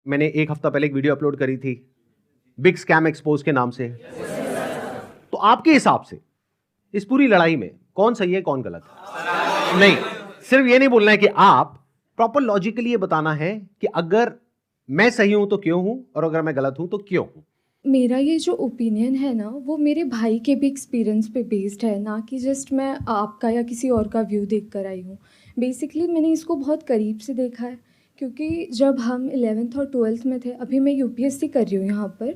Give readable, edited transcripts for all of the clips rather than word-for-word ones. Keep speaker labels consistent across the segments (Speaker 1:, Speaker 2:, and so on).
Speaker 1: मैंने एक हफ्ता पहले एक वीडियो अपलोड करी थी बिग स्कैम एक्सपोज के नाम से। तो आपके हिसाब से इस पूरी लड़ाई में कौन सही है कौन गलत है? नहीं, सिर्फ ये नहीं बोलना है कि आप प्रॉपर लॉजिकली ये बताना है कि अगर मैं सही हूं तो क्यों हूं और अगर मैं गलत हूं तो क्यों हूं।
Speaker 2: मेरा ये जो ओपिनियन है ना, वो मेरे भाई के भी एक्सपीरियंस पे बेस्ड है, ना कि जस्ट मैं आपका या किसी और का व्यू देख कर आई हूँ। बेसिकली मैंने इसको बहुत करीब से देखा है, क्योंकि जब हम 11th और 12th में थे, अभी मैं यूपीएससी कर रही हूँ यहाँ पर,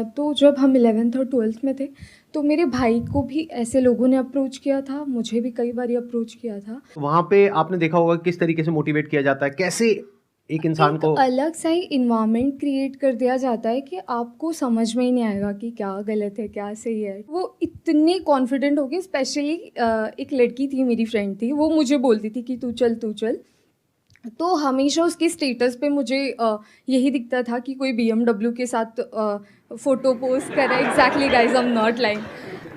Speaker 2: तो जब हम 11th और 12th में थे तो मेरे भाई को भी ऐसे लोगों ने अप्रोच किया था, मुझे भी कई बार अप्रोच किया था।
Speaker 1: वहां पे आपने देखा होगा किस तरीके से मोटिवेट किया जाता है, कैसे एक इंसान
Speaker 2: एक
Speaker 1: को
Speaker 2: अलग सा ही इन्वायरमेंट क्रिएट कर दिया जाता है कि आपको समझ में ही नहीं आएगा कि क्या गलत है क्या सही है। वो इतने कॉन्फिडेंट हो गए, स्पेशली एक लड़की थी, मेरी फ्रेंड थी, वो मुझे बोलती थी कि तू चल तू चल। तो हमेशा उसके स्टेटस पे मुझे यही दिखता था कि कोई BMW के साथ फ़ोटो पोस्ट कर रहा है। Exactly guys, I am not lying.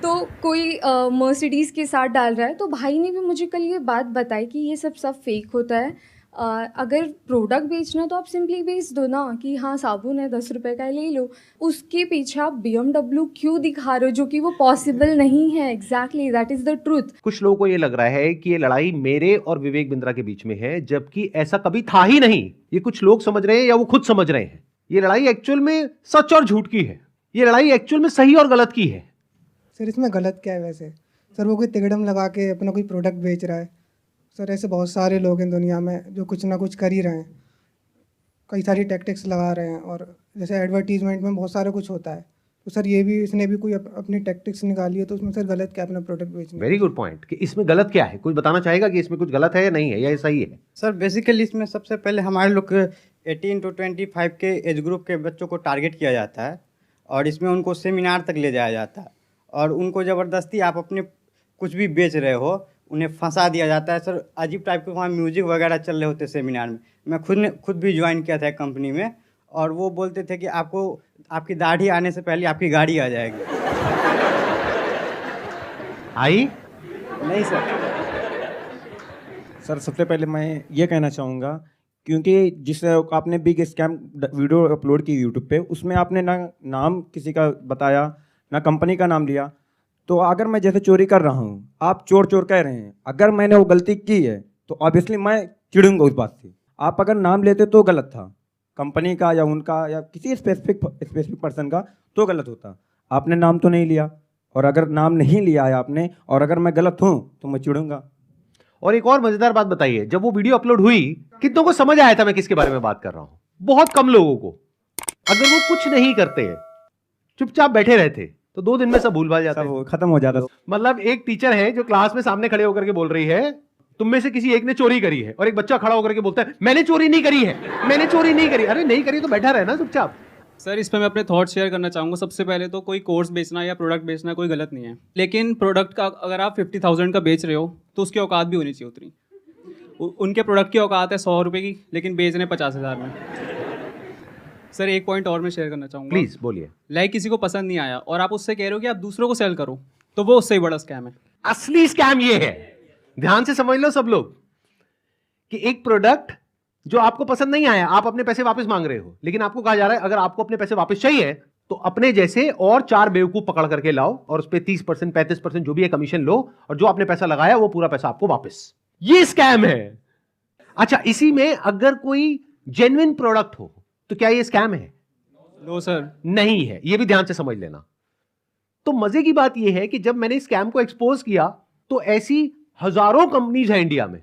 Speaker 2: तो कोई मर्सिडीज़ के साथ डाल रहा है। तो भाई ने भी मुझे कल ये बात बताई कि ये सब फेक होता है। अगर प्रोडक्ट बेचना है तो आप सिंपली बेच दो ना, कि हाँ साबुन है 10 रुपये का ले लो। उसके पीछे आप BMW क्यों दिखा रहे हो, जो कि वो पॉसिबल नहीं है। Exactly, that is the truth.
Speaker 1: कुछ लोगों को ये लग रहा है कि ये लड़ाई मेरे और विवेक बिंद्रा के बीच में है, जबकि ऐसा कभी था ही नहीं। ये कुछ लोग समझ रहे हैं या वो खुद समझ रहे हैं। ये लड़ाई एक्चुअल में सच और झूठ की है। ये लड़ाई एक्चुअल में सही और गलत की है।
Speaker 3: सर इसमें गलत क्या है वैसे? सर वो कोई तिकड़म लगा के अपना कोई प्रोडक्ट बेच रहा है। सर ऐसे बहुत सारे लोग हैं दुनिया में जो कुछ ना कुछ कर ही रहे हैं, कई सारी टैक्टिक्स लगा रहे हैं। और जैसे एडवर्टीजमेंट में बहुत सारा कुछ होता है, तो सर ये भी इसने भी कोई अपनी टैक्टिक्स निकाली है, तो उसमें सर गलत क्या है अपना प्रोडक्ट बेचने?
Speaker 1: वेरी गुड पॉइंट कि इसमें गलत क्या है। कुछ बताना चाहेगा कि इसमें कुछ गलत है या नहीं है या ये सही है?
Speaker 4: सर बेसिकली इसमें सबसे पहले हमारे लोग 18 to 25 के एज ग्रुप के बच्चों को टारगेट किया जाता है और इसमें उनको सेमिनार तक ले जाया जाता है और उनको ज़बरदस्ती आप अपने कुछ भी बेच रहे हो उन्हें फंसा दिया जाता है। सर अजीब टाइप के वहाँ म्यूजिक वगैरह चल रहे होते सेमिनार में। मैं खुद भी ज्वाइन किया था एक कंपनी में और वो बोलते थे कि आपको आपकी दाढ़ी आने से पहले आपकी गाड़ी आ जाएगी।
Speaker 1: आई
Speaker 4: नहीं सर।
Speaker 5: सर सबसे पहले मैं ये कहना चाहूँगा, क्योंकि जिस आपने बिग स्कैम वीडियो अपलोड की यूट्यूब पे, उसमें आपने ना नाम किसी का बताया ना कंपनी का नाम लिया। तो अगर मैं जैसे चोरी कर रहा हूँ, आप चोर चोर कह रहे हैं, अगर मैंने वो गलती की है तो ऑब्वियसली मैं चिढ़ूंगा उस बात से। आप अगर नाम लेते तो गलत था, कंपनी का या उनका या किसी स्पेसिफिक पर्सन का, तो गलत होता। आपने नाम तो नहीं लिया, और अगर नाम नहीं लिया है आपने और अगर मैं गलत हूँ तो मैं चिढ़ूंगा।
Speaker 1: और एक और मजेदार बात बताइए, जब वो वीडियो अपलोड हुई कितनों को समझ आया था मैं किसके बारे में बात कर रहा हूं? बहुत कम लोगों को। अगर वो कुछ नहीं करते, चुपचाप बैठे रहते, तो 2 दिन में सब भूल भाल जाता है,
Speaker 5: सब खत्म हो जाता।
Speaker 1: मतलब एक टीचर है जो क्लास में सामने खड़े होकर के बोल रही है तुम में से किसी एक ने चोरी करी है, और एक बच्चा खड़ा होकर के बोलता है मैंने चोरी नहीं करी है, मैंने चोरी नहीं करी। अरे नहीं करी तो बैठा रहे ना चुपचाप।
Speaker 6: सर इस पर मैं अपने थॉट शेयर करना चाहूँगा। सबसे पहले तो कोई कोर्स बेचना या प्रोडक्ट बेचना कोई गलत नहीं है, लेकिन प्रोडक्ट का अगर आप 50,000 का बेच रहे हो तो उसकी औकात भी होनी चाहिए उतनी। उनके प्रोडक्ट की औकात है 100 रुपये की, लेकिन बेच रहे हैं 50,000 में। सर एक पॉइंट और मैं शेयर करना चाहूँगा।
Speaker 1: प्लीज बोलिए।
Speaker 6: लाइक किसी को पसंद नहीं आया और आप उससे कह रहे हो कि आप दूसरों को सेल करो, तो वो उससे ही बड़ा स्कैम है।
Speaker 1: असली स्कैम ये है, ध्यान से समझ लो सब लोग, कि एक प्रोडक्ट जो आपको पसंद नहीं आया, आप अपने पैसे वापस मांग रहे हो, लेकिन आपको कहा जा रहा है अगर आपको अपने पैसे वापस चाहिए तो अपने जैसे और 4 बेवकूफ पकड़ करके लाओ और उस पर 30% 35% जो भी है कमीशन लो, और जो आपने पैसा लगाया वो पूरा पैसा आपको वापस। ये स्कैम है। अच्छा, इसी में अगर कोई जेन्युइन प्रोडक्ट हो तो क्या ये स्कैम है?
Speaker 6: नो सर,
Speaker 1: नहीं है। ये भी ध्यान से समझ लेना। तो मजे की बात यह है कि जब मैंने स्कैम को एक्सपोज किया तो ऐसी हजारों कंपनीज हैं इंडिया में,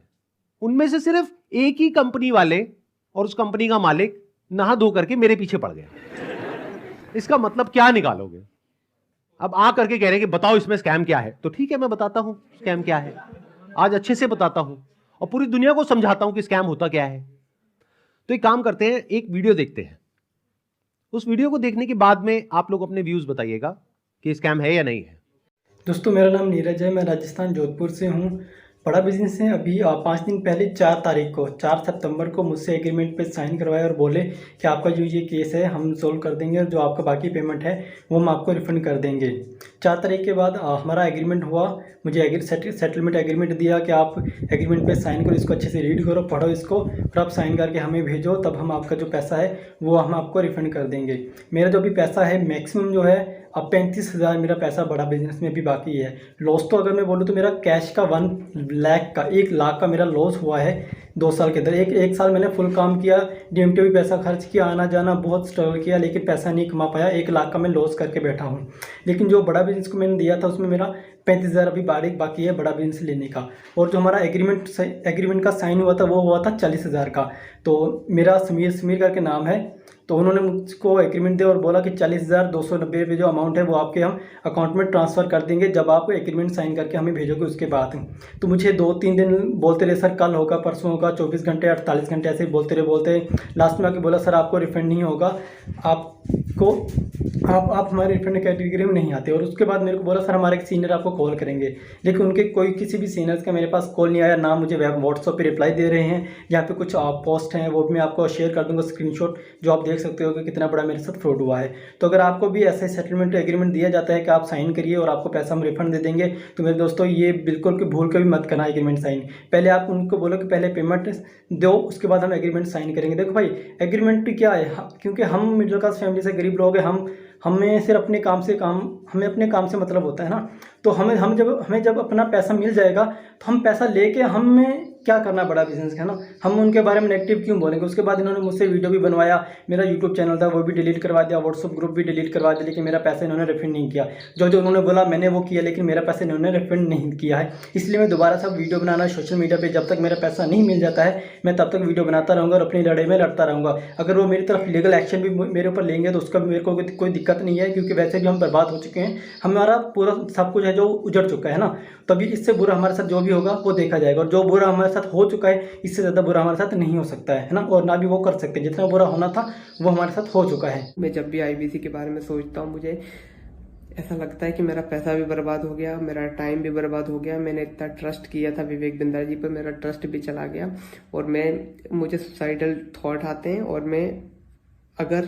Speaker 1: उनमें से सिर्फ एक ही कंपनी वाले और उस कंपनी का मालिक नहा धो करके मेरे पीछे पड़ गए। इसका मतलब क्या निकालोगे? अब आ करके कह रहे हैं कि बताओ इसमें स्कैम क्या है, तो ठीक है मैं बताता हूं स्कैम क्या है। आज अच्छे से बताता हूं और पूरी दुनिया को समझाता हूं कि स्कैम होता क्या है। तो एक काम करते हैं, एक वीडियो देखते हैं। उस वीडियो को देखने के बाद में आप लोग अपने व्यूज बताइएगा कि स्कैम है या नहीं है।
Speaker 7: दोस्तों मेरा नाम नीरज है, मैं राजस्थान जोधपुर से हूँ। बड़ा बिजनेस है। अभी 5 दिन पहले 4 तारीख को 4 सितंबर को मुझसे एग्रीमेंट पे साइन करवाया और बोले कि आपका जो ये केस है हम सोल्व कर देंगे और जो आपका बाकी पेमेंट है वो हम आपको रिफंड कर देंगे। 4 तारीख के बाद हमारा एग्रीमेंट हुआ। मुझे सेटलमेंट एग्रीमेंट दिया कि आप एग्रीमेंट पे साइन करो, इसको अच्छे से रीड करो, पढ़ो इसको, फिर आप साइन करके हमें भेजो, तब हम आपका जो पैसा है वो हम आपको रिफ़ंड कर देंगे। मेरा जो भी पैसा है मैक्सिमम जो है अब 35,000 मेरा पैसा बड़ा बिजनेस में भी बाकी है। लॉस तो अगर मैं बोलूँ तो मेरा कैश का 1 लाख का मेरा लॉस हुआ है 2 साल के अंदर। एक साल मैंने फुल काम किया, DMT भी पैसा खर्च किया, आना जाना बहुत स्ट्रगल किया, लेकिन पैसा नहीं कमा पाया। 1 लाख का मैं लॉस करके बैठा हूँ। लेकिन जो बड़ा बिजनेस को मैंने दिया था उसमें मेरा 35,000 अभी बाकी है बड़ा बिजनेस लेने का। और जो हमारा एग्रीमेंट का साइन हुआ था वो हुआ था 40,000 का। तो मेरा समीर करके नाम है, तो उन्होंने मुझको एग्रीमेंट दिया और बोला कि 40,290 रुपये जो अमाउंट है वो आपके हम अकाउंट में ट्रांसफ़र कर देंगे जब आप एग्रीमेंट साइन करके हमें भेजोगे उसके बाद। तो मुझे 2-3 दिन बोलते रहे, सर कल होगा, परसों होगा, 24 घंटे 48 घंटे ऐसे ही बोलते लास्ट में आके बोला सर आपको रिफंड नहीं होगा, आप हमारे रिफंड कैटेगरी में नहीं आते। और उसके बाद मेरे को बोला सर हमारे एक सीनियर आपको कॉल करेंगे, लेकिन उनके किसी भी सीनियर्स का मेरे पास कॉल नहीं आया, ना मुझे व्हाट्सएप पे रिप्लाई दे रहे हैं। यहाँ पे कुछ पोस्ट हैं वो भी मैं आपको शेयर कर दूंगा स्क्रीनशॉट, जो आप देख सकते हो कि कितना बड़ा मेरे साथ फ्रॉड हुआ है। तो अगर आपको भी ऐसे सेटलमेंट एग्रीमेंट दिया जाता है कि आप साइन करिए और आपको पैसा हम रिफंड दे देंगे, तो मेरे दोस्तों ये बिल्कुल कि भूल के भी मत करना एग्रीमेंट साइन। पहले आप उनको बोलो कि पहले पेमेंट दो, उसके बाद हम एग्रीमेंट साइन करेंगे। देखो भाई एग्रीमेंट क्या है, क्योंकि हम मिडिल क्लास फैमिली से गरीब लोग हैं, हमें सिर्फ अपने काम से मतलब होता है ना। तो हमें जब अपना पैसा मिल जाएगा तो हम पैसा लेके हमें क्या करना बड़ा बिजनेस है ना, हम उनके बारे में नेगेटिव क्यों बोलेंगे। उसके बाद इन्होंने मुझसे वीडियो भी बनवाया, मेरा यूट्यूब चैनल था वो भी डिलीट करवा दिया, व्हाट्सअप ग्रुप भी डिलीट करवा दिया, लेकिन मेरा पैसा इन्होंने रिफंड नहीं किया। जो उन्होंने बोला मैंने वो किया, लेकिन मेरा पैसा इन्होंने रिफंड नहीं किया है। इसलिए मैं दोबारा से वीडियो बनाना सोशल मीडिया पर जब तक मेरा पैसा नहीं मिल जाता है मैं तब तक वीडियो बनाता रहूँगा और अपनी लड़ाई में लड़ता रहूँगा। अगर वो मेरी तरफ लीगल एक्शन भी मेरे ऊपर लेंगे तो उसका भी मेरे को कोई दिक्कत नहीं है, क्योंकि वैसे भी हम बर्बाद हो चुके हैं, हमारा पूरा सब कुछ है जो उजड़ चुका है ना। तभी इससे बुरा हमारे साथ जो भी होगा वो देखा जाएगा, और जो बुरा हमारे साथ हो चुका है इससे ज़्यादा बुरा हमारे साथ नहीं हो सकता है ना, और ना भी वो कर सकते। जितना बुरा होना था वो हमारे साथ हो चुका है।
Speaker 8: मैं जब भी IBC के बारे में सोचता हूँ मुझे ऐसा लगता है कि मेरा पैसा भी बर्बाद हो गया, मेरा टाइम भी बर्बाद हो गया। मैंने इतना ट्रस्ट किया था विवेक बिंद्रा जी पर, मेरा ट्रस्ट भी चला गया और मुझे सुसाइडल थॉट आते हैं। और मैं अगर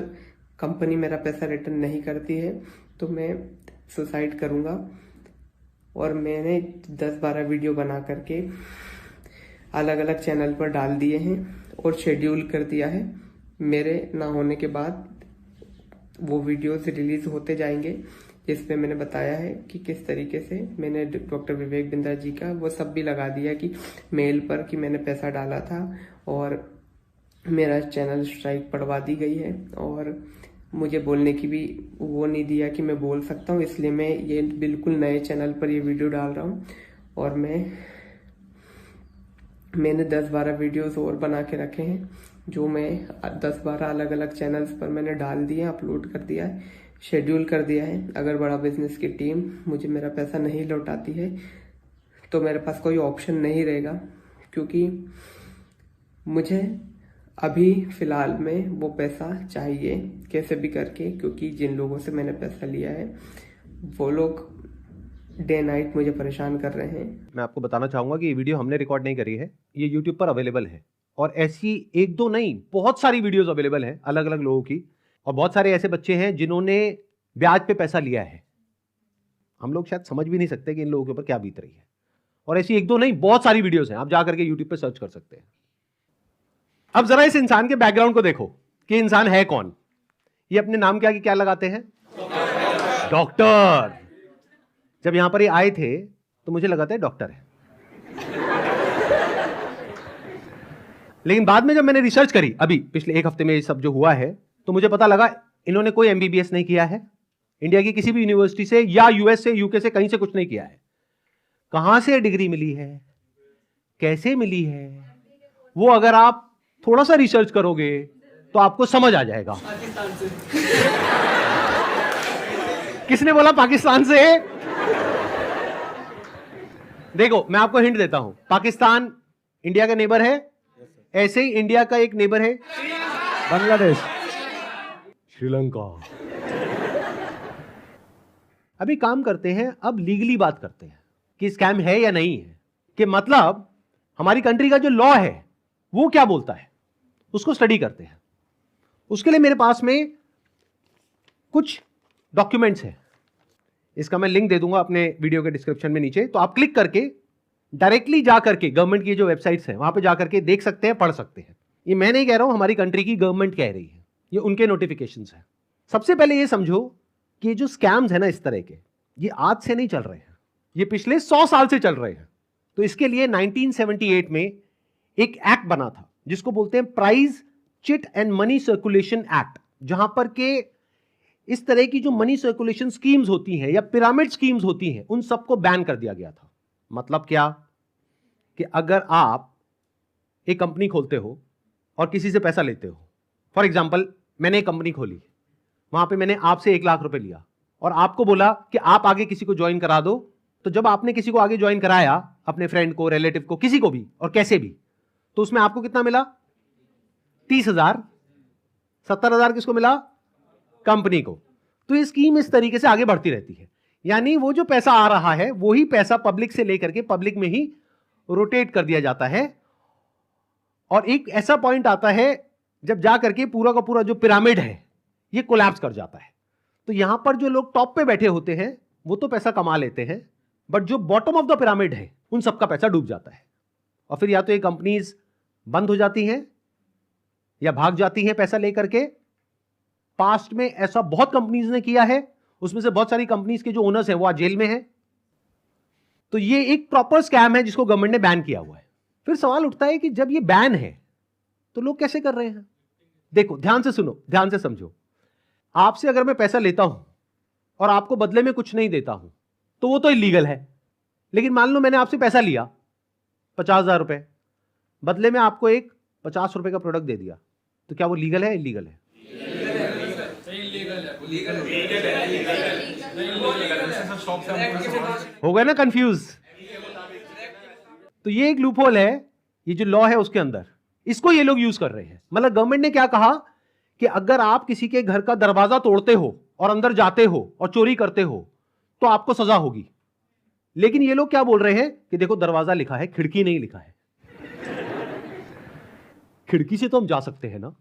Speaker 8: कंपनी मेरा पैसा रिटर्न नहीं करती है तो मैं सुसाइड करूँगा। और मैंने 10-12 वीडियो बना करके अलग अलग चैनल पर डाल दिए हैं और शेड्यूल कर दिया है। मेरे ना होने के बाद वो वीडियोस रिलीज होते जाएंगे, जिसमें मैंने बताया है कि किस तरीके से मैंने डॉक्टर विवेक बिंद्रा जी का वो सब भी लगा दिया कि मेल पर कि मैंने पैसा डाला था, और मेरा चैनल स्ट्राइक पड़वा दी गई है। और मुझे बोलने की भी वो नहीं दिया कि मैं बोल सकता हूँ, इसलिए मैं ये बिल्कुल नए चैनल पर ये वीडियो डाल रहा हूँ। और मैंने 10-12 वीडियोस और बना के रखे हैं, जो मैं 10-12 अलग अलग चैनल्स पर मैंने डाल दिए, अपलोड कर दिया है, शेड्यूल कर दिया है। अगर बड़ा बिजनेस की टीम मुझे मेरा पैसा नहीं लौटाती है तो मेरे पास कोई ऑप्शन नहीं रहेगा, क्योंकि मुझे अभी फ़िलहाल में वो पैसा चाहिए कैसे भी करके, क्योंकि जिन लोगों से मैंने पैसा लिया है वो लोग डे नाइट मुझे परेशान कर रहे हैं।
Speaker 1: मैं आपको बताना चाहूंगा कि ये वीडियो हमने रिकॉर्ड नहीं करी है, ये YouTube पर अवेलेबल है, और ऐसी 1-2 नहीं बहुत सारी वीडियोस अवेलेबल हैं अलग अलग लोगों की। और बहुत सारे ऐसे बच्चे हैं जिन्होंने ब्याज पे पैसा लिया है, हम लोग शायद समझ भी नहीं सकते कि इन लोगों के ऊपर क्या बीत रही है। और ऐसी 1-2 नहीं बहुत सारी वीडियोस हैं, आप जा करके यूट्यूब पे सर्च कर सकते हैं। अब जरा इस इंसान के बैकग्राउंड को देखो कि इंसान है कौन। ये अपने नाम के आगे क्या लगाते हैं? डॉक्टर। जब यहां पर ये आए थे तो मुझे लगा था डॉक्टर है, लेकिन बाद में जब मैंने रिसर्च करी अभी पिछले 1 हफ्ते में ये सब जो हुआ है, तो मुझे पता लगा इन्होंने कोई MBBS नहीं किया है इंडिया की किसी भी यूनिवर्सिटी से, या US से, UK से, कहीं से कुछ नहीं किया है। कहां से डिग्री मिली है, कैसे मिली है, वो अगर आप थोड़ा सा रिसर्च करोगे तो आपको समझ आ जाएगा।
Speaker 6: पाकिस्तान से।
Speaker 1: किसने बोला पाकिस्तान से? देखो मैं आपको हिंट देता हूं, पाकिस्तान इंडिया का नेबर है, ऐसे ही इंडिया का एक नेबर है
Speaker 5: बांग्लादेश,
Speaker 1: श्रीलंका। अभी काम करते हैं, अब लीगली बात करते हैं कि स्कैम है या नहीं है, कि मतलब हमारी कंट्री का जो लॉ है वो क्या बोलता है, उसको स्टडी करते हैं। उसके लिए मेरे पास में कुछ डॉक्यूमेंट्स हैं। इसका मैं लिंक दे दूंगा अपने वीडियो के डिस्क्रिप्शन में नीचे, तो आप क्लिक करके डायरेक्टली जा करके गवर्नमेंट की जो वेबसाइट्स हैं वहां पे जा करके देख सकते हैं, पढ़ सकते हैं। ये मैं नहीं कह रहा हूं, हमारी कंट्री की गवर्नमेंट कह रही है, ये उनके नोटिफिकेशंस हैं। सबसे पहले ये समझो कि जो स्कैम्स है ना इस तरह के, ये आज से नहीं चल रहे हैं, ये पिछले 100 साल से चल रहे हैं। तो इसके लिए 1978 में एक एक्ट बना था जिसको बोलते हैं prize chit and money circulation act, जहां पर के इस तरह की जो मनी सर्कुलेशन स्कीम्स होती हैं या पिरामिड स्कीम्स होती हैं उन सबको बैन कर दिया गया था। मतलब क्या कि अगर आप एक कंपनी खोलते हो और किसी से पैसा लेते हो, फॉर एग्जांपल मैंने एक कंपनी खोली, वहां पे मैंने आपसे 1 लाख रुपए लिया और आपको बोला कि आप आगे किसी को ज्वाइन करा दो, तो जब आपने किसी को आगे ज्वाइन कराया, अपने फ्रेंड को, रिलेटिव को, किसी को भी और कैसे भी, तो उसमें आपको कितना मिला? 30,000। 70,000 किसको मिला? कंपनी को। तो ये स्कीम इस तरीके से आगे बढ़ती रहती है, यानी वो जो पैसा आ रहा है वही पैसा पब्लिक से लेकर के पब्लिक में ही रोटेट कर दिया जाता है। और एक ऐसा पॉइंट आता है जब जा करके पूरा का पूरा जो पिरामिड है ये कोलैप्स कर जाता है। तो यहां पर जो लोग टॉप पे बैठे होते हैं वो तो पैसा कमा लेते हैं, बट जो बॉटम ऑफ द पिरामिड है उन सबका पैसा डूब जाता है। और फिर या तो ये कंपनीज बंद हो जाती हैं या भाग जाती हैं पैसा लेकर के। पास्ट में ऐसा बहुत कंपनीज ने किया है, उसमें से बहुत सारी कंपनीज के जो ओनर्स हैं वो आज जेल में हैं। तो ये एक प्रॉपर स्कैम है जिसको गवर्नमेंट ने बैन किया हुआ है। फिर सवाल उठता है कि जब ये बैन है तो लोग कैसे कर रहे हैं? देखो, ध्यान से सुनो, ध्यान से समझो। आपसे अगर मैं पैसा लेता हूं और आपको बदले में कुछ नहीं देता हूं तो वो तो इलीगल है। लेकिन मान लो मैंने आपसे पैसा लिया 50,000 रुपए, बदले में आपको एक 50 रुपए का प्रोडक्ट दे दिया, तो क्या वो लीगल है? इलीगल है? हो गए ना कंफ्यूज? तो ये एक लूपहोल है, ये जो लॉ है उसके अंदर, इसको ये लोग यूज कर रहे हैं। मतलब गवर्नमेंट ने क्या कहा कि अगर आप किसी के घर का दरवाजा तोड़ते हो और अंदर जाते हो और चोरी करते हो तो आपको सजा होगी। लेकिन ये लोग क्या बोल रहे हैं कि देखो दरवाजा लिखा है, खिड़की नहीं लिखा है। खिड़की से तो हम जा सकते हैं ना।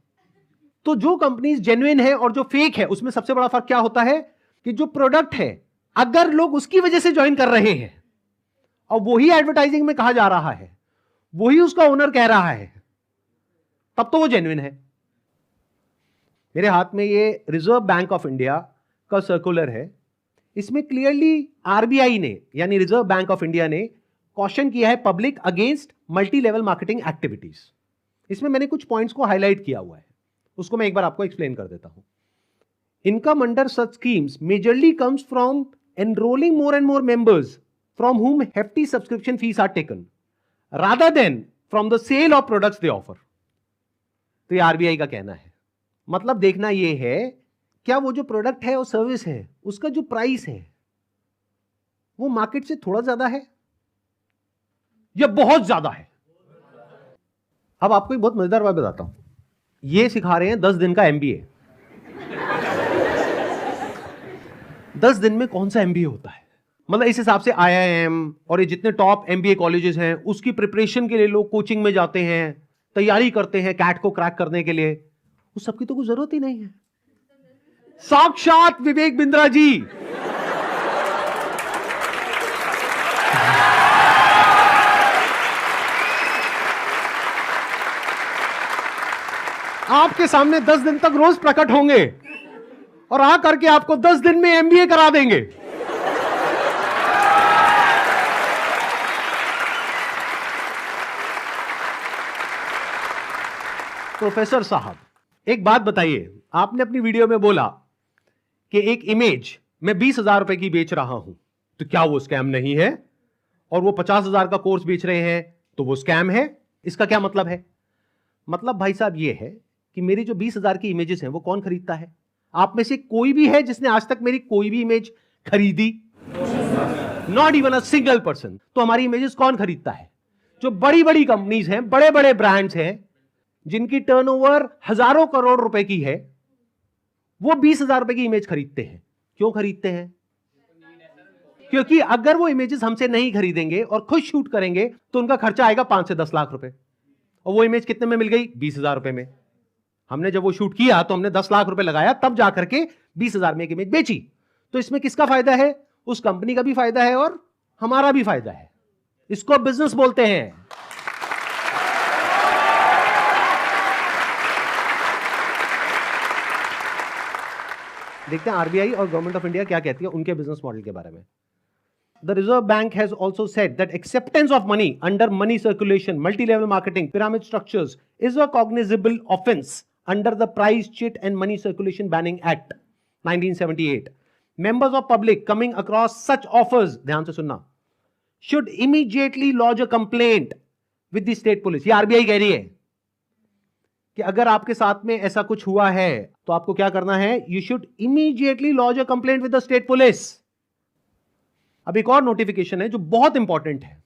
Speaker 1: तो जो कंपनीज जेन्युइन है और जो फेक है उसमें सबसे बड़ा फर्क क्या होता है कि जो प्रोडक्ट है अगर लोग उसकी वजह से ज्वाइन कर रहे हैं और वही एडवर्टाइजिंग में कहा जा रहा है, वही उसका ओनर कह रहा है, तब तो वो जेन्युइन है। मेरे हाथ में ये रिजर्व बैंक ऑफ इंडिया का सर्कुलर है। इसमें क्लियरली आरबीआई ने यानी रिजर्व बैंक ऑफ इंडिया ने कॉशन किया है public against multi level marketing activities. इसमें मैंने कुछ पॉइंट्स को हाईलाइट किया हुआ है, उसको मैं एक बार आपको एक्सप्लेन कर देता हूं। Income under such schemes majorly comes from enrolling more and more members from whom hefty subscription fees are taken rather than from the sale of products they offer। तो ये आरबीआई का कहना है। मतलब देखना ये है क्या वो जो प्रोडक्ट है और सर्विस है उसका जो प्राइस है वो मार्केट से थोड़ा ज्यादा है या बहुत ज्यादा है। अब आपको एक बहुत मजेदार बात बताता हूं। ये सिखा रहे हैं 10 दिन का एमबीए। 10 दिन में कौन सा एमबीए होता है? मतलब इस हिसाब से आईआईएम और ये जितने टॉप एमबीए कॉलेजेस हैं उसकी प्रिपरेशन के लिए लोग कोचिंग में जाते हैं, तैयारी करते हैं कैट को क्रैक करने के लिए, उस सबकी तो कोई जरूरत ही नहीं है। साक्षात विवेक बिंद्रा जी आपके सामने 10 दिन तक रोज प्रकट होंगे और आ करके आपको 10 दिन में एमबीए करा देंगे। प्रोफेसर साहब एक बात बताइए, आपने अपनी वीडियो में बोला कि एक इमेज मैं 20,000 रुपए की बेच रहा हूं, तो क्या वो स्कैम नहीं है? और वो 50,000 का कोर्स बेच रहे हैं तो वो स्कैम है? इसका क्या मतलब है? मतलब भाई साहब ये है कि मेरी जो 20,000 की इमेजेस हैं वो कौन खरीदता है? आप में से कोई भी है जिसने आज तक मेरी कोई भी इमेज खरीदी? Not even a single person. तो हमारी इमेजेस कौन खरीदता है? जो बड़ी बड़ी कंपनीज हैं, बड़े बड़े ब्रांड्स हैं जिनकी टर्नओवर हजारों करोड़ रुपए की है, वो 20,000 रुपए की इमेज खरीदते हैं। क्यों खरीदते हैं? क्योंकि अगर वो इमेजेस हमसे नहीं खरीदेंगे और खुद शूट करेंगे तो उनका खर्चा आएगा 5 से 10 लाख रुपए, और वो इमेज कितने में मिल गई? 20,000 रुपए में। हमने जब वो शूट किया तो हमने 10 लाख रुपए लगाया, तब जाकर के 20,000 में एक इमेज बेची। तो इसमें किसका फायदा है? उस कंपनी का भी फायदा है और हमारा भी फायदा है। इसको बिजनेस बोलते हैं। देखते हैं आरबीआई और गवर्नमेंट ऑफ इंडिया क्या कहती है उनके बिजनेस मॉडल के बारे में। The Reserve Bank has also said that acceptance of money under money circulation, multi-level marketing, pyramid structures is a cognizable offense under the Price, Chit and Money Circulation Banning Act 1978. Members of public coming across such offers, ध्यान से सुनना, should immediately lodge a complaint with the state police. ये RBI कह रही है कि अगर आपके साथ में ऐसा कुछ हुआ है तो आपको क्या करना है? You should immediately lodge a complaint with the state police. अब एक और नोटिफिकेशन है जो बहुत इंपॉर्टेंट है,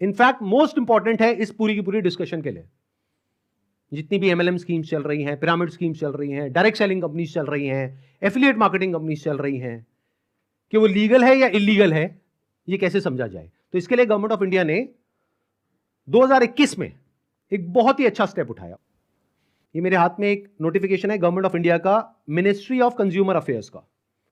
Speaker 1: इनफैक्ट मोस्ट इंपॉर्टेंट है इस पूरी की पूरी डिस्कशन के लिए। जितनी भी एमएलएम स्कीम्स चल रही हैं, पिरामिड स्कीम्स चल रही हैं, डायरेक्ट सेलिंग कंपनीज चल रही हैं, एफिलिएट मार्केटिंग कंपनीज चल रही हैं, कि वो लीगल है या इलीगल है, ये कैसे समझा जाए। तो इसके लिए गवर्नमेंट ऑफ इंडिया ने 2021 में एक बहुत ही अच्छा स्टेप उठाया। ये मेरे हाथ में एक नोटिफिकेशन है गवर्नमेंट ऑफ इंडिया का, मिनिस्ट्री ऑफ कंज्यूमर अफेयर्स का।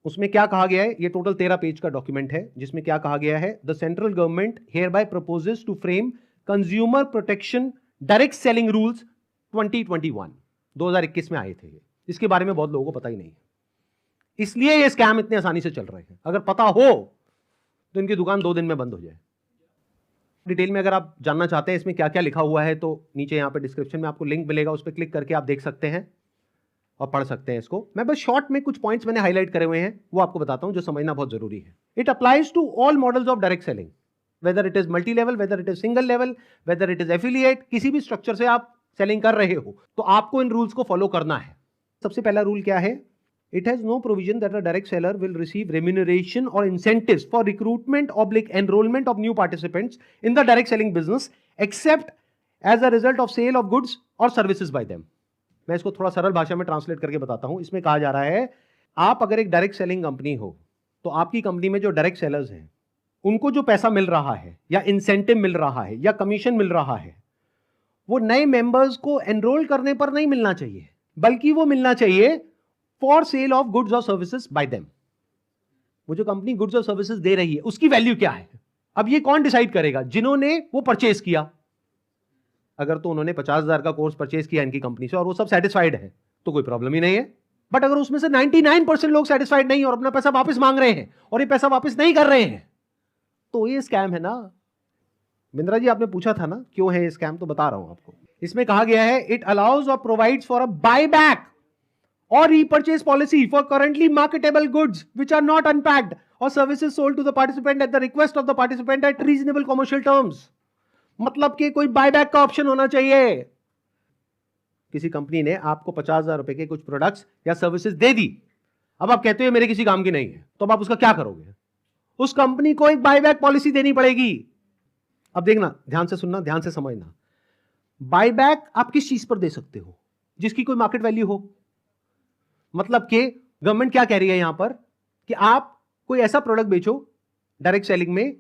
Speaker 1: उसमें क्या कहा गया है? ये टोटल 13 पेज का डॉक्यूमेंट है, जिसमें क्या कहा गया है? The central government hereby proposes to frame consumer protection direct selling rules 2021 में आए थे। इसके बारे में बहुत लोगों को पता ही नहीं है, इसलिए ये स्कैम इतने आसानी से चल रहे हैं। अगर पता हो तो इनकी दुकान 2 दिन में बंद हो जाए। डिटेल में अगर आप जानना चाहते हैं इसमें क्या क्या लिखा हुआ है तो नीचे यहाँ पे डिस्क्रिप्शन में आपको लिंक मिलेगा, उस पर क्लिक करके आप देख सकते हैं और पढ़ सकते हैं इसको। मैं बस शॉर्ट में कुछ पॉइंट्स मैंने हाईलाइट करे हुए हैं, वो आपको बताता हूं जो समझना बहुत जरूरी है। It applies to all models of direct selling, whether it is multi level, whether it is single level, whether it is affiliate, किसी भी स्ट्रक्चर से आप सेलिंग कर रहे हो तो आपको इन रूल्स को फॉलो करना है। सबसे पहला रूल क्या है? It has no provision that a direct seller will receive remuneration और incentives for recruitment oblique enrolment of new participants in the direct selling business except as a result of sale of goods और services by them. मैं इसको थोड़ा सरल भाषा में translate करके बताता हूं। इसमें कहा जा रहा है, आप अगर एक डायरेक्ट सेलिंग कंपनी हो तो आपकी कंपनी में जो डायरेक्ट सेलर्स हैं उनको जो पैसा मिल रहा है या इंसेंटिव मिल रहा है या कमीशन मिल रहा है, वो नए मेंबर्स को एनरोल करने पर नहीं मिलना चाहिए, बल्कि वो मिलना चाहिए फॉर सेल ऑफ गुड्स और सर्विसेज बाय देम। वो जो कंपनी गुड्स और सर्विसेज दे रही है उसकी वैल्यू क्या है? अब ये कौन डिसाइड करेगा? जिन्होंने वो परचेज किया। अगर तो उन्होंने 50,000 का कोर्स परचेज किया इनकी कंपनी से और वो सब सेटिस्फाइड है तो कोई प्रॉब्लम ही नहीं है। बट अगर उसमें से 99% लोग सेटिस्फाइड नहीं और अपना पैसा वापस मांग रहे हैं और ये पैसा वापस नहीं कर रहे हैं तो ये स्कैम है ना। बिंद्रा जी आपने पूछा था ना क्यों है ये स्कैम, तो बता रहा हूं आपको। इसमें कहा गया है, इट अलाउज और provides for a buyback or repurchase policy for currently marketable goods which are not unpacked or services sold to the participant at the request of the participant at reasonable commercial terms। मतलब कि कोई buyback का option होना चाहिए। किसी company ने आपको 50,000 रुपए के कुछ प्रोडक्ट्स या सर्विसेज दे दी, अब आप कहते हो मेरे किसी काम की नहीं है, तो अब आप उसका क्या करोगे? उस कंपनी को एक बायबैक पॉलिसी देनी पड़ेगी। अब देखना, ध्यान से सुनना, ध्यान से समझना। बायबैक आप किस चीज पर दे सकते हो? जिसकी कोई मार्केट वैल्यू हो। मतलब कि गवर्नमेंट क्या कह रही है यहां पर कि आप कोई ऐसा प्रोडक्ट बेचो डायरेक्ट सेलिंग में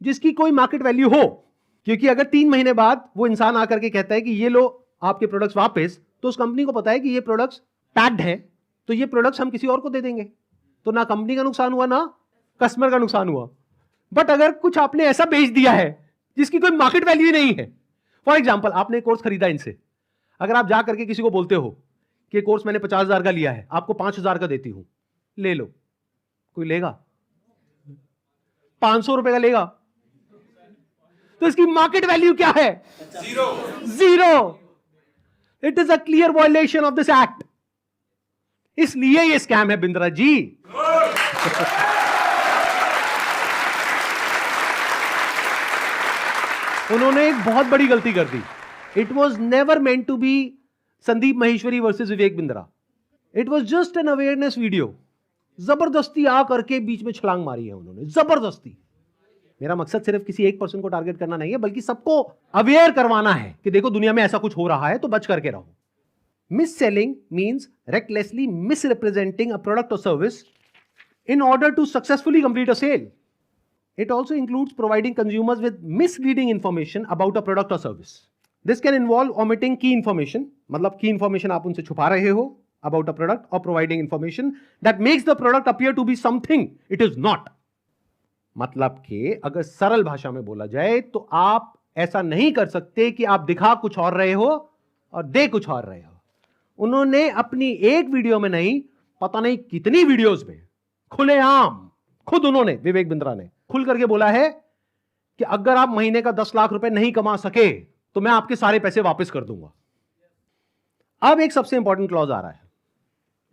Speaker 1: जिसकी कोई मार्केट वैल्यू हो, क्योंकि अगर 3 महीने बाद वो इंसान आकर के कहता है कि ये लो आपके प्रोडक्ट्स वापस, तो उस कंपनी को पता है कि ये प्रोडक्ट्स पैक्ड है, तो ये प्रोडक्ट्स हम किसी और को दे देंगे, तो ना कंपनी का नुकसान हुआ ना कस्टमर का नुकसान हुआ। बट अगर कुछ आपने ऐसा बेच दिया है जिसकी कोई मार्केट वैल्यू नहीं है, फॉर एग्जाम्पल आपने कोर्स खरीदा इनसे, अगर आप जा करके किसी को बोलते हो कि कोर्स मैंने 50,000 का लिया है, आपको 5,000 का देती हूं, ले लो, कोई लेगा? 500 रुपए का लेगा? तो इसकी मार्केट वैल्यू क्या है? Zero. It is a clear violation of this act. इसलिए ये स्कैम है बिंद्रा जी। उन्होंने एक बहुत बड़ी गलती कर दी। It was never meant to be Sandeep Maheshwari versus Vivek Bindra. It was just an awareness video. जबरदस्ती आ करके बीच में छलांग मारी है उन्होंने, जबरदस्ती। मेरा मकसद सिर्फ किसी एक पर्सन को टारगेट करना नहीं है, बल्कि सबको अवेयर करवाना है कि देखो दुनिया में ऐसा कुछ हो रहा है, तो बच करके रहो। Miss selling means recklessly misrepresenting a product or service in order to successfully complete a sale. It also includes providing consumers with misleading information about a product or service. This can involve omitting key information, मतलब key information आप उनसे छुपा रहे हो, about a product or providing information that makes the product appear to be something it is not. मतलब कि अगर सरल भाषा में बोला जाए तो आप ऐसा नहीं कर सकते कि आप दिखा कुछ और रहे हो और दे कुछ और रहे हो। उन्होंने अपनी एक वीडियो में नहीं, पता नहीं कितनी वीडियोस में खुलेआम खुद उन्होंने, विवेक बिंद्रा ने खुल करके बोला है कि अगर आप महीने का 10 लाख रुपए नहीं कमा सके तो मैं आपके सारे पैसे वापस कर दूंगा। अब एक सबसे इंपॉर्टेंट क्लॉज आ रहा है,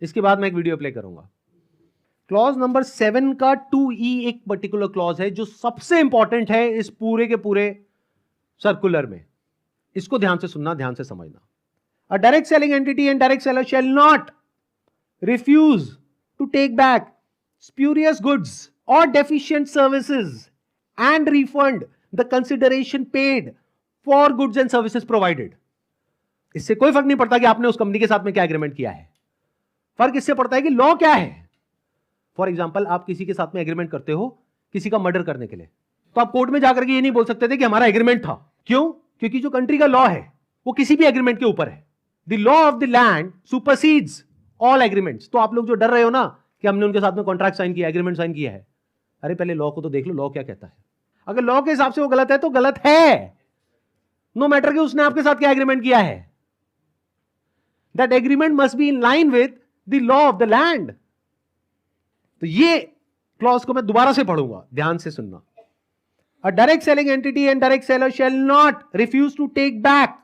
Speaker 1: इसके बाद मैं एक वीडियो प्ले करूंगा। क्लॉज नंबर 7 का 2E एक पर्टिकुलर क्लॉज है जो सबसे इंपॉर्टेंट है इस पूरे के पूरे सर्कुलर में। इसको ध्यान से सुनना, ध्यान से समझना। A direct selling entity and direct seller shall not refuse to take back spurious goods or deficient services and refund the consideration paid for goods and services provided. इससे कोई फर्क नहीं पड़ता कि आपने उस कंपनी के साथ में क्या एग्रीमेंट किया है, फर्क इससे पड़ता है कि लॉ क्या है। फॉर एग्जाम्पल, आप किसी के साथ में एग्रीमेंट करते हो किसी का मर्डर करने के लिए, तो आप कोर्ट में जाकर के ये नहीं बोल सकते थे कि हमारा एग्रीमेंट था। क्यों? क्योंकि जो कंट्री का लॉ है वो किसी भी एग्रीमेंट के ऊपर है। The law of the land supersedes all agreements. तो आप लोग जो डर रहे हो ना कि हमने उनके साथ में कॉन्ट्रैक्ट साइन किया, एग्रीमेंट साइन किया है, अरे पहले लॉ को तो देख लो, लॉ क्या कहता है। अगर लॉ के हिसाब से वो गलत है तो गलत है, नो मैटर कि उसने आपके साथ क्या एग्रीमेंट किया है। That agreement must be in line with the law of the land. तो ये क्लॉज को मैं दोबारा से पढ़ूंगा, ध्यान से सुनना। A direct selling entity and direct seller shall not refuse to take back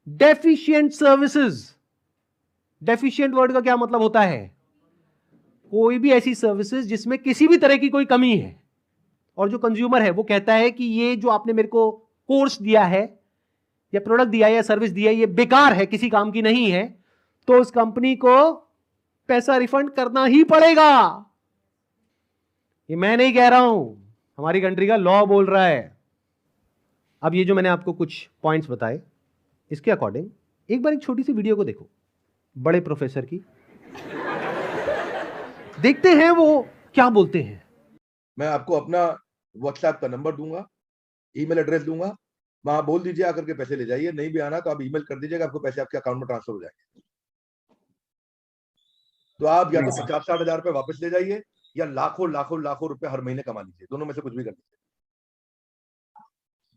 Speaker 1: deficient services. Deficient word का क्या मतलब होता है? कोई भी ऐसी सर्विसेज जिसमें किसी भी तरह की कोई कमी है और जो कंज्यूमर है वो कहता है कि ये जो आपने मेरे को कोर्स दिया है या प्रोडक्ट दिया है या सर्विस दिया है ये बेकार है, किसी काम की नहीं है, तो उस कंपनी को पैसा रिफंड करना ही पड़ेगा। ये मैं नहीं कह रहा हूं, हमारी कंट्री का लॉ बोल रहा है। अब ये जो मैंने आपको कुछ पॉइंट्स बताए, इसके अकॉर्डिंग एक बार एक छोटी सी वीडियो को देखो, बड़े प्रोफेसर की, देखते हैं वो क्या बोलते हैं।
Speaker 9: मैं आपको अपना व्हाट्सएप का नंबर दूंगा, ईमेल एड्रेस दूंगा, वहां बोल दीजिए आकर के पैसे ले जाइए। नहीं भी आना तो आप ईमेल कर दीजिएगा, आपको पैसे आपके अकाउंट में ट्रांसफर हो जाएंगे। तो आप या तो 50-60 हजार रुपए वापस ले जाइए या लाखों लाखों लाखों रुपए हर महीने कमा लीजिए, दोनों में से कुछ भी कर लीजिए।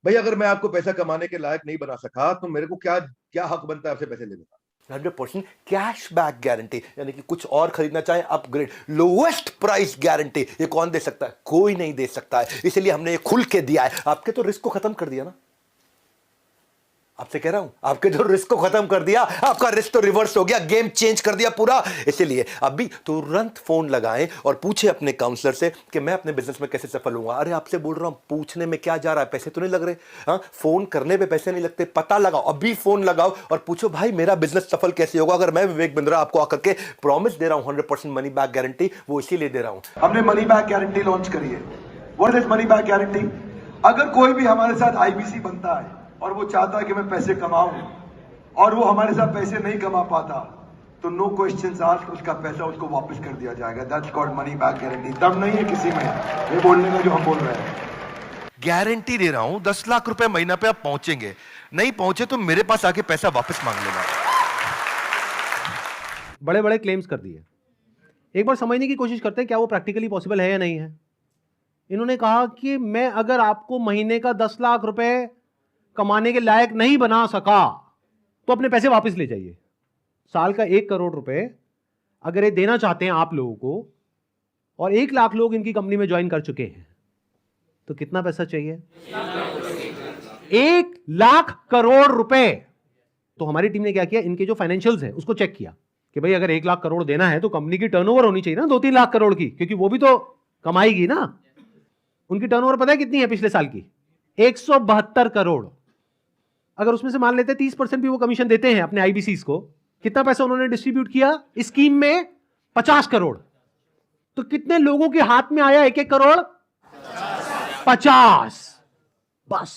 Speaker 9: भाई अगर मैं आपको पैसा कमाने के लायक नहीं बना सका तो मेरे को क्या हक बनता है आपसे पैसे लेने का?
Speaker 10: 100% कैश बैक गारंटी, यानी कि कुछ और खरीदना चाहे अपग्रेड, लोवेस्ट प्राइस गारंटी, ये कौन दे सकता है? कोई नहीं दे सकता है। इसलिए हमने ये खुल के दिया है। आपके तो रिस्क को खत्म कर दिया ना, आपसे कह रहा हूं, आपके जो रिस्क को खत्म कर दिया, आपका रिस्क तो रिवर्स हो गया, गेम चेंज कर दिया पूरा। इसलिए अभी तुरंत फोन लगाएं और पूछे अपने काउंसलर से कि मैं अपने बिजनेस में कैसे सफल होऊंगा। अरे आपसे बोल रहा हूं, पूछने में क्या जा रहा है, पैसे तो नहीं लग रहे। हाँ, फोन करने पे पैसे नहीं लगते, पता लगाओ, अभी फोन लगाओ और पूछो भाई मेरा बिजनेस सफल कैसे होगा। अगर मैं विवेक बिंद्रा आपको आकर के प्रॉमिस दे रहा हूं 100% मनी बैक गारंटी, वो इसीलिए दे रहा हूं।
Speaker 11: हमने मनी बैक गारंटी लॉन्च करी है। What is money back guarantee? अगर कोई भी हमारे साथ आईबीसी बनता है और वो चाहता है कि मैं पैसे कमाऊं और वो हमारे साथ पैसे नहीं कमा पाता, तो नो क्वेश्चंस आस्क्ड, उसका पैसा उसको वापस कर दिया जाएगा। That's called money back guarantee. तब नहीं है किसी में ये बोलने का जो हम बोल रहे हैं।
Speaker 10: गारंटी दे रहा हूं 10 लाख रुपए महीना पे आप पहुंचेंगे, नहीं पहुंचे तो मेरे पास आके पैसा वापस मांग लेना।
Speaker 1: बड़े बड़े क्लेम्स कर दिए। एक बार समझने की कोशिश करते हैं क्या वो प्रैक्टिकली पॉसिबल है या नहीं है। इन्होंने कहा कि मैं अगर आपको महीने का 10 लाख रुपए कमाने के लायक नहीं बना सका तो अपने पैसे वापस ले जाइए। साल का 1 करोड़ रुपए अगर ये देना चाहते हैं आप लोगों को और 1 लाख लोग इनकी कंपनी में ज्वाइन कर चुके हैं, तो कितना पैसा चाहिए? 1 लाख करोड़ रुपए। तो हमारी टीम ने क्या किया, इनके जो फाइनेंशियल्स है उसको चेक किया कि भाई अगर 1 लाख करोड़ देना है तो कंपनी की टर्नओवर होनी चाहिए ना 2-3 लाख करोड़ की, क्योंकि वो भी तो कमाएगी ना। उनकी टर्नओवर पता है कितनी है पिछले साल की? 172 करोड़। अगर उसमें से मान लेते 30% भी वो कमीशन देते हैं अपने आईबीसीज को, कितना पैसा उन्होंने डिस्ट्रीब्यूट किया इस स्कीम में? 50 करोड़। तो कितने लोगों के हाथ में आया 1-1 करोड़? 50 बस।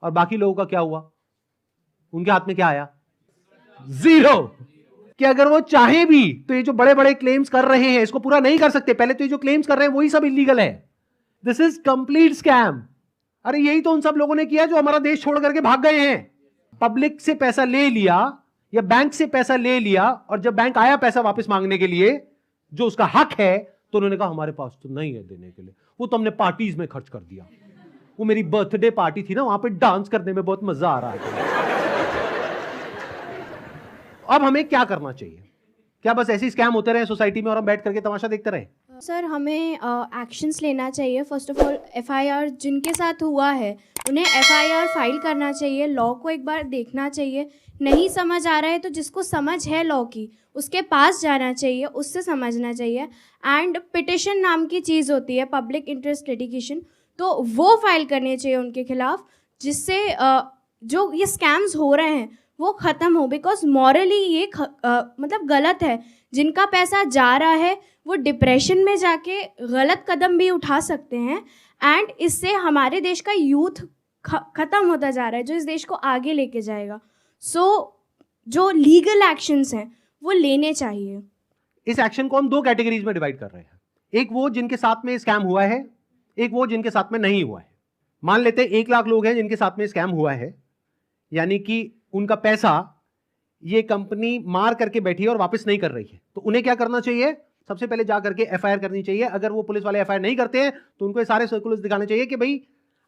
Speaker 1: और बाकी लोगों का क्या हुआ? उनके हाथ में क्या आया? 0। कि अगर वो चाहे भी तो ये जो बड़े बड़े क्लेम्स कर रहे हैं इसको पूरा नहीं कर सकते। पहले तो ये जो क्लेम्स कर रहे हैं वही सब इलीगल है। This is complete scam. अरे यही तो उन सब लोगों ने किया जो हमारा देश छोड़ करके भाग गए हैं। पब्लिक से पैसा ले लिया, या बैंक से पैसा ले लिया और जब बैंक आया पैसा वापस मांगने के लिए जो उसका हक है तो उन्होंने कहा हमारे पास तो नहीं है देने के लिए, वो तो हमने पार्टीज में खर्च कर दिया। वो मेरी बर्थडे पार्टी थी ना, वहां पे डांस करने में बहुत मजा आ रहा है। अब हमें क्या करना चाहिए? क्या बस ऐसे स्कैम होते रहे सोसाइटी में और हम बैठ करके तमाशा देखते रहे?
Speaker 12: सर हमें एक्शंस लेना चाहिए। फर्स्ट ऑफ ऑल एफआईआर जिनके साथ हुआ है उन्हें एफआईआर फाइल करना चाहिए, लॉ को एक बार देखना चाहिए। नहीं समझ आ रहा है तो जिसको समझ है लॉ की उसके पास जाना चाहिए, उससे समझना चाहिए। एंड पिटिशन नाम की चीज़ होती है, पब्लिक इंटरेस्ट लिटिगेशन, तो वो फाइल करनी चाहिए उनके खिलाफ, जिससे जो ये स्कैम्स हो रहे हैं वो ख़त्म हो। बिकॉज मॉरली ये मतलब गलत है। जिनका पैसा जा रहा है वो डिप्रेशन में जाके गलत कदम भी उठा सकते हैं एंड इससे हमारे देश का यूथ ख़त्म होता जा रहा है जो इस देश को आगे लेके जाएगा। सो जो लीगल एक्शंस हैं वो लेने चाहिए।
Speaker 1: इस एक्शन को हम दो कैटेगरीज में डिवाइड कर रहे हैं। एक वो जिनके साथ में स्कैम हुआ है, एक वो जिनके साथ में नहीं हुआ है। मान लेते हैं 1 लाख लोग हैं जिनके साथ में स्कैम हुआ है, यानी कि उनका पैसा ये कंपनी मार करके बैठी है और वापस नहीं कर रही है। तो उन्हें क्या करना चाहिए? सबसे पहले जा करके एफआईआर करनी चाहिए। अगर वो पुलिस वाले एफआईआर नहीं करते हैं तो उनको ये सारे सर्कुलर्स दिखाने चाहिए कि भाई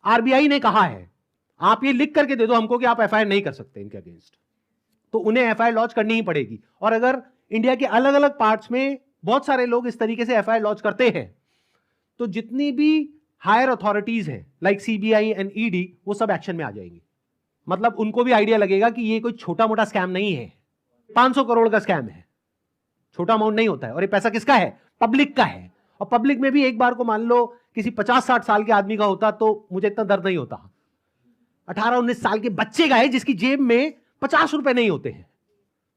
Speaker 1: आरबीआई ने कहा है, आप ये लिख करके दे दो हमको कि आप एफआईआर नहीं कर सकते इनके अगेंस्ट। तो उन्हें एफआईआर लॉन्च करनी ही पड़ेगी। और अगर इंडिया के अलग अलग पार्ट्स में बहुत सारे लोग इस तरीके से एफआईआर लॉन्च करते हैं तो जितनी भी हायर अथॉरिटीज हैं लाइक सीबीआई एंड ईडी वो सब एक्शन में आ जाएंगी। मतलब उनको भी आइडिया लगेगा कि ये कोई छोटा मोटा स्कैम नहीं है, 500 करोड़ का स्कैम है, छोटा अमाउंट नहीं होता है। और ये पैसा किसका है? पब्लिक का है। और पब्लिक में भी एक बार को मान लो किसी 50-60 साल के आदमी का होता तो मुझे इतना दर्द नहीं होता। 18-19 साल के बच्चे का है जिसकी जेब में 50 रुपए नहीं होते हैं।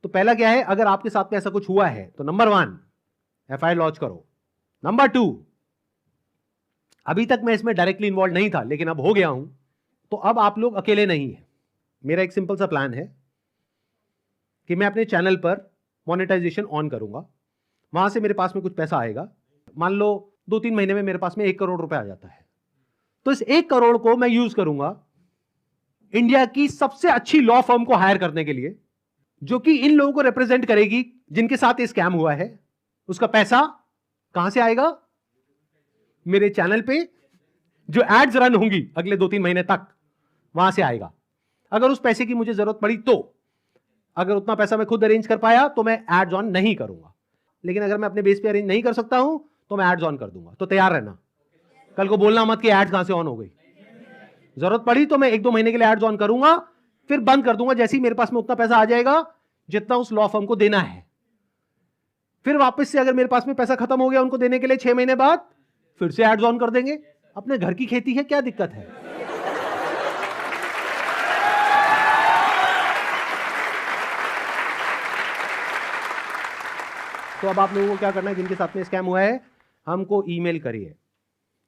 Speaker 1: तो पहला क्या है, अगर आपके साथ में ऐसा कुछ हुआ है तो नंबर 1 एफआईआर लॉन्च करो। नंबर 2, अभी तक मैं इसमें डायरेक्टली इन्वॉल्व नहीं था लेकिन अब हो गया हूं, तो अब आप लोग अकेले नहीं हैं। मेरा एक सिंपल सा प्लान है कि मैं अपने चैनल पर मोनेटाइजेशन ऑन करूंगा, वहां से मेरे पास में कुछ पैसा आएगा। मान लो 2-3 महीने में मेरे पास में 1 करोड़ रुपए आ जाता है, तो इस 1 करोड़ को मैं यूज करूंगा इंडिया की सबसे अच्छी लॉ फर्म को हायर करने के लिए, जो कि इन लोगों को रिप्रेजेंट करेगी जिनके साथ ये स्कैम हुआ है। उसका पैसा कहां से आएगा? मेरे चैनल पे जो एड्स रन होंगी अगले 2-3 महीने तक, वहां से आएगा। अगर उस पैसे की मुझे जरूरत पड़ी तो, अगर उतना पैसा मैं खुद अरेंज कर पाया तो मैं एड्स ऑन नहीं करूंगा, लेकिन अगर मैं अपने बेस पे अरेंज नहीं कर सकता हूं तो मैं एड्स ऑन कर दूंगा। तो तैयार रहना, कल को बोलना मत कि एड्स कहां से ऑन हो गई। जरूरत पड़ी तो मैं 1-2 महीने के लिए एड्स ऑन करूंगा, फिर बंद कर दूंगा जैसे ही मेरे पास में उतना पैसा आ जाएगा जितना उस लॉ फर्म को देना है। फिर वापस से अगर मेरे पास में पैसा खत्म हो गया उनको देने के लिए 6 महीने बाद फिर से एड्स ऑन कर देंगे। अपने घर की खेती है, क्या दिक्कत है? तो अब आप लोगों को क्या करना है, जिनके साथ में स्कैम हुआ है हमको ईमेल करिए।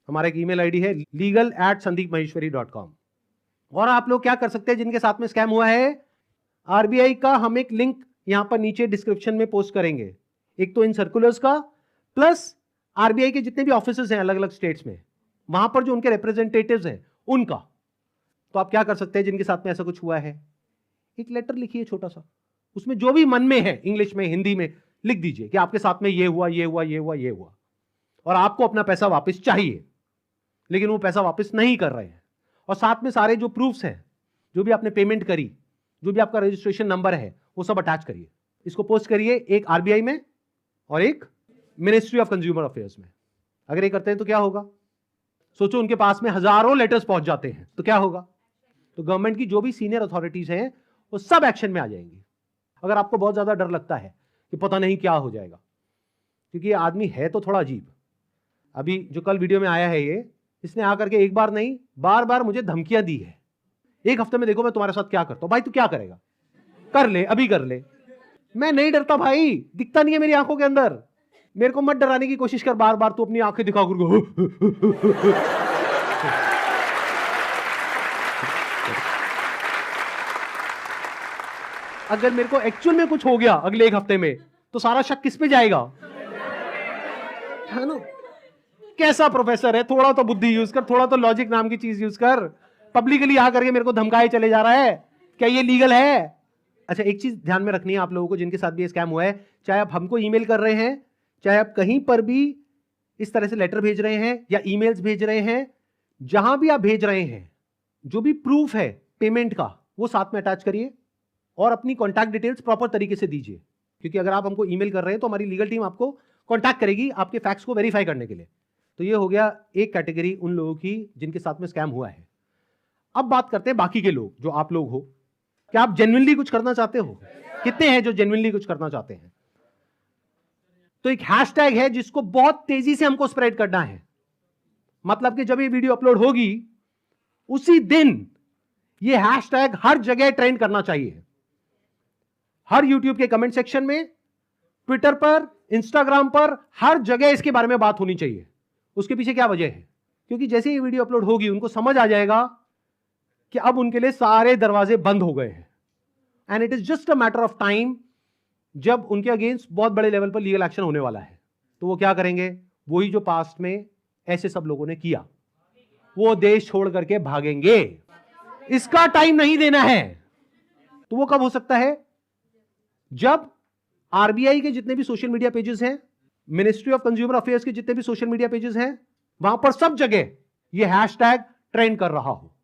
Speaker 1: हमारा एक ईमेल आईडी है legal@sandeepmaheshwari.com। और आप लोग क्या कर सकते हैं जिनके साथ में स्कैम हुआ है, आरबीआई का हम एक लिंक यहां पर नीचे डिस्क्रिप्शन में पोस्ट करेंगे, एक तो इन सर्कुलर्स का, प्लस आरबीआई के जितने भी ऑफिसेज हैं अलग अलग स्टेट्स में, वहां पर जो उनके रिप्रेजेंटेटिव्स हैं उनका। तो आप क्या कर सकते हैं जिनके साथ में ऐसा कुछ हुआ है, एक लेटर लिखिए छोटा सा, उसमें जो भी मन में है इंग्लिश में हिंदी में लिख दीजिए कि आपके साथ में ये हुआ ये हुआ ये हुआ ये हुआ, और आपको अपना पैसा वापस चाहिए लेकिन वो पैसा वापस नहीं कर रहे हैं। और साथ में सारे जो प्रूफ्स हैं, जो भी आपने पेमेंट करी, जो भी आपका रजिस्ट्रेशन नंबर है, वो सब अटैच करिए। इसको पोस्ट करिए, एक आरबीआई में और एक मिनिस्ट्री ऑफ कंज्यूमर अफेयर्स में। अगर ये करते हैं तो क्या होगा, सोचो उनके पास में हजारों लेटर्स पहुंच जाते हैं तो क्या होगा। तो गवर्नमेंट की जो भी सीनियर अथॉरिटीज हैं वो सब एक्शन में आ जाएंगी। अगर आपको बहुत ज्यादा डर लगता है कि पता नहीं क्या हो जाएगा, क्योंकि ये आदमी है तो थोड़ा अजीब। अभी जो कल वीडियो में आया है ये, इसने आकर के एक बार नहीं बार बार मुझे धमकियां दी है, 1 हफ्ते में देखो मैं तुम्हारे साथ क्या करता हूं। भाई तू क्या करेगा, कर ले, अभी कर ले। मैं नहीं डरता भाई, दिखता नहीं है मेरी आंखों के अंदर। मेरे को मत डराने की कोशिश कर बार बार, तू अपनी आंखें दिखा कर। अगर मेरे को एक्चुअल में कुछ हो गया अगले 1 हफ्ते में तो सारा शक किस पे जाएगा, है ना। कैसा प्रोफेसर है, थोड़ा तो बुद्धि यूज कर, थोड़ा तो लॉजिक नाम की चीज यूज कर। पब्लिकली आकर के मेरे को धमकाए चले जा रहा है, क्या ये लीगल है? अच्छा, एक चीज ध्यान में रखनी है आप लोगों को जिनके साथ भी ये स्कैम हुआ है, चाहे आप हमको ईमेल कर रहे हैं, चाहे आप कहीं पर भी इस तरह से लेटर भेज रहे हैं या ईमेल्स भेज रहे हैं, जहां भी आप भेज रहे हैं, जो भी प्रूफ है पेमेंट का वो साथ में अटैच करिए और अपनी कॉन्टैक्ट डिटेल्स प्रॉपर तरीके से दीजिए, क्योंकि अगर आप हमको ईमेल कर रहे हैं तो हमारी लीगल टीम आपको कॉन्टैक्ट करेगी आपके फैक्ट्स को वेरीफाई करने के लिए। तो ये हो गया एक कैटेगरी उन लोगों की जिनके साथ में स्कैम हुआ है। अब बात करते हैं बाकी के लोग, जो आप लोग हो। क्या आप जेन्युइनली कुछ करना चाहते हो? कितने हैं जो जेन्युइनली कुछ करना चाहते हैं? तो एक हैशटैग है जिसको बहुत तेजी से हमको स्प्रेड करना है। मतलब कि जब ये वीडियो अपलोड होगी उसी दिन ये हैशटैग हर जगह ट्रेंड करना चाहिए, हर यूट्यूब के कमेंट सेक्शन में, ट्विटर पर, इंस्टाग्राम पर, हर जगह इसके बारे में बात होनी चाहिए। उसके पीछे क्या वजह है? क्योंकि जैसे ये वीडियो अपलोड होगी उनको समझ आ जाएगा कि अब उनके लिए सारे दरवाजे बंद हो गए हैं, and it is just a matter of time जब उनके अगेंस्ट बहुत बड़े लेवल पर लीगल एक्शन होने वाला है। तो वो क्या करेंगे? वही जो पास्ट में ऐसे सब लोगों ने किया, वो देश छोड़ करके भागेंगे। इसका टाइम नहीं देना है। तो वो कब हो सकता है? जब आरबीआई के जितने भी सोशल मीडिया पेजेस हैं, मिनिस्ट्री ऑफ कंज्यूमर अफेयर्स के जितने भी सोशल मीडिया पेजेस हैं, वहां पर सब जगह ये हैशटैग ट्रेंड कर रहा हो।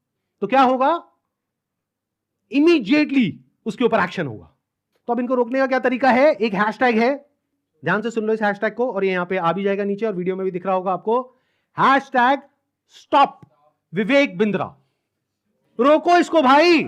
Speaker 1: तो क्या होगा? इमीडिएटली उसके ऊपर एक्शन होगा। तो अब इनको रोकने का क्या तरीका है? एक हैशटैग है, ध्यान से सुन लो इस हैशटैग को, और ये यहां पे आ भी जाएगा नीचे और वीडियो में भी दिख रहा होगा आपको। Hashtag stop Vivek Bindra. रोको इसको भाई।